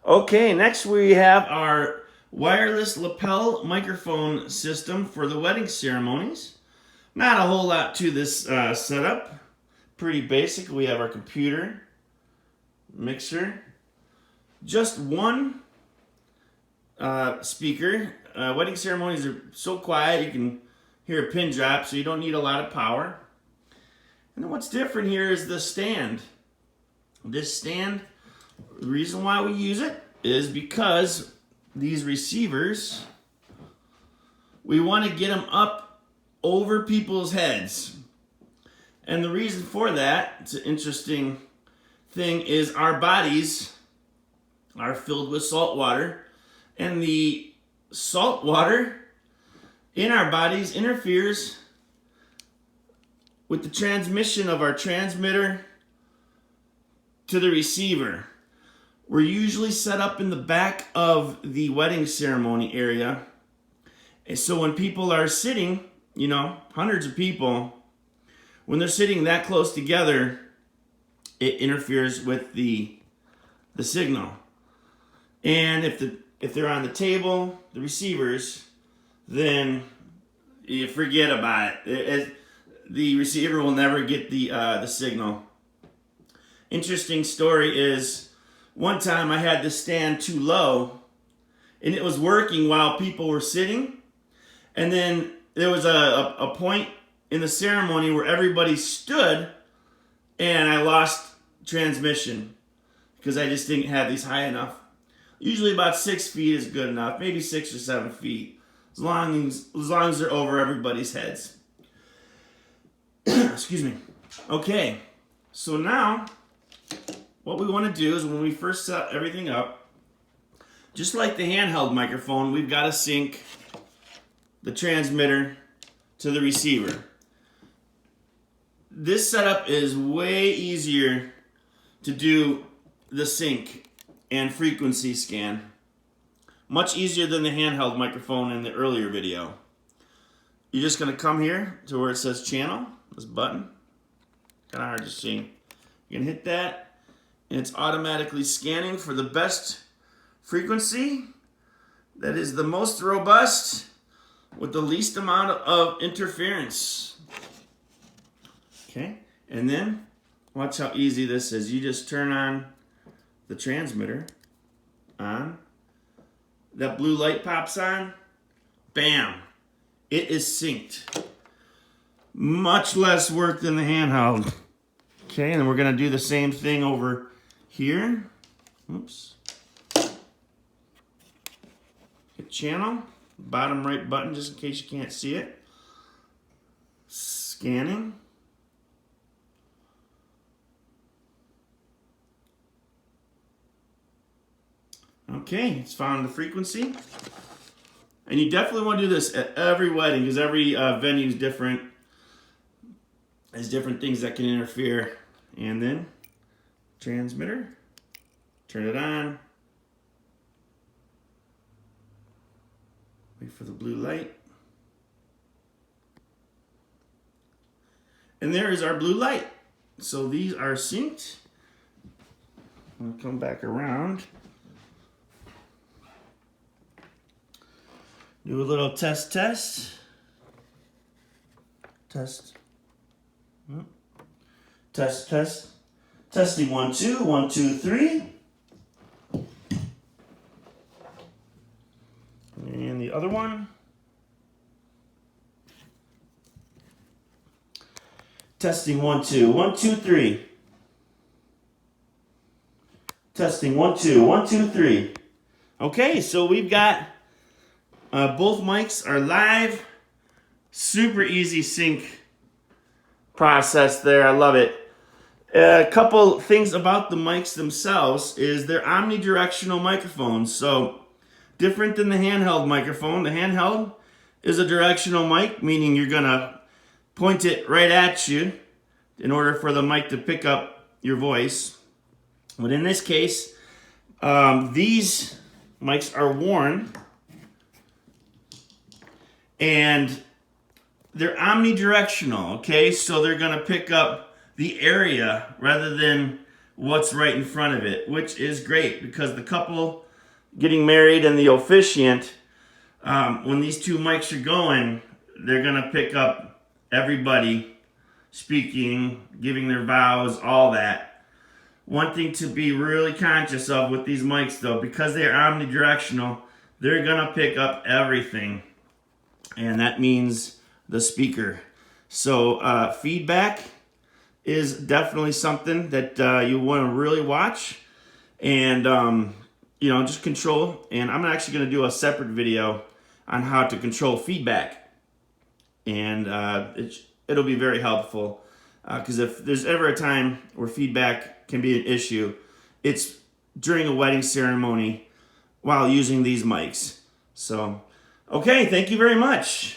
Okay, next we have our wireless lapel microphone system for the wedding ceremonies. Not a whole lot to this setup. Pretty basic. We have our computer, mixer, just one speaker. Wedding ceremonies are so quiet you can hear a pin drop, so you don't need a lot of power. And then what's different here is the stand. This stand, the reason why we use it is because these receivers, we want to get them up over people's heads. And the reason for that, it's an interesting thing, is our bodies are filled with salt water, and the salt water in our bodies interferes with the transmission of our transmitter to the receiver. We're usually set up in the back of the wedding ceremony area. And so when people are sitting, hundreds of people, when they're sitting that close together, it interferes with the signal. And if they're on the table, the receivers, then you forget about it. The receiver will never get the signal. Interesting story is, one time I had the stand too low, and it was working while people were sitting. And then there was a point in the ceremony where everybody stood, and I lost transmission because I just didn't have these high enough. Usually about 6 feet is good enough, maybe 6 or 7 feet, as long as they're over everybody's heads. Excuse me. Okay, so now what we want to do is, when we first set everything up, just like the handheld microphone, we've got to sync the transmitter to the receiver. This setup is way easier to do the sync and frequency scan. Much easier than the handheld microphone in the earlier video. You're just going to come here to where it says channel, this button. Kind of hard to see. You can hit that, and it's automatically scanning for the best frequency that is the most robust with the least amount of interference. Okay, and then watch how easy this is. You just turn on the transmitter on. That blue light pops on. Bam! It is synced. Much less work than the handheld. Okay, and then we're going to do the same thing over here. Oops. Hit channel. Bottom right button, just in case you can't see it. Scanning. Okay, it's found the frequency. And you definitely want to do this at every wedding, because every venue is different. There's different things that can interfere. And then transmitter, turn it on. Wait for the blue light. And there is our blue light. So these are synced. I'll come back around. Do a little test. Test. Test. Testing 1, 2, 1, 2, 3. And the other one. Testing 1, 2, 1, 2, 3. Testing 1, 2, 1, 2, 3. Okay, so we've got both mics are live. Super easy sync process there. I love it. A couple things about the mics themselves is they're omnidirectional microphones. So different than the handheld microphone. The handheld is a directional mic, meaning you're going to point it right at you in order for the mic to pick up your voice. But in this case, these mics are worn, and they're omnidirectional, okay? So they're going to pick up the area rather than what's right in front of it, which is great because the couple getting married and the officiant, when these two mics are going, they're going to pick up everybody speaking, giving their vows, all that. One thing to be really conscious of with these mics though, because they're omnidirectional, they're going to pick up everything. And that means the speaker. So feedback is definitely something that you want to really watch and just control. And I'm actually going to do a separate video on how to control feedback, and it'll be very helpful because if there's ever a time where feedback can be an issue, it's during a wedding ceremony while using these mics. So okay, thank you very much.